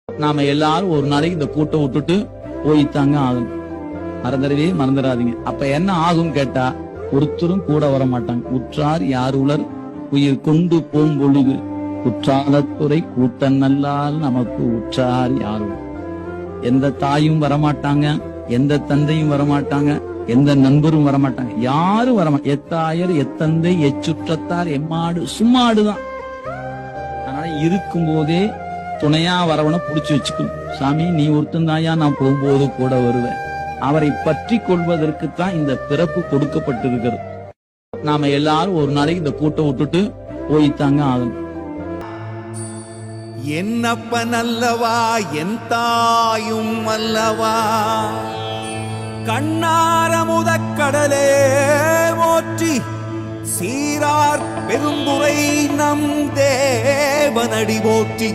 நாம எல்லாரும் ஒரு நாளைக்கு இந்த கூட்டம் விட்டுட்டு போய்த்தாங்க ஆகணும். மறந்துடவே மறந்துடாதீங்க. அப்ப என்ன ஆகும் கேட்டா, ஒருத்தரும் கூட வர மாட்டாங்க. உற்றார் யார் உலர் உயிர் கொண்டு போம் பொழுது குற்றாலத்துறை கூட்டம் நல்லால் நமக்கு உற்றார் யாரும். எந்த தாயும் வரமாட்டாங்க, எந்த தந்தையும் வரமாட்டாங்க, எந்த நண்பரும் வரமாட்டாங்க, யாரும் வரமாட்டாங்க. எத்தாயர் எத்தந்தை எச்சுற்றத்தார் எம்மாடு சும்மாடுதான். அதனால இருக்கும் போதே துணையா வரவனை புடிச்சு வச்சுக்கணும். சாமி நீ ஒருத்தன் தாயா, நான் போகும்போது கூட வருவேன். அவரை பற்றி கொள்வதற்குத்தான் இந்த பிறப்பு கொடுக்கப்பட்டிருக்கிறது. நாம எல்லாரும் ஒரு நாளைக்கு இந்த கூட்டம் விட்டுட்டு போய்த்தாங்க ஆகணும். என்னப்பன் அல்லவா என் தாயும் அல்லவா, கண்ணாரமுதக் கடலே போற்றி, சீரார் பெரும்புரை நம் தேவனடி போற்றி.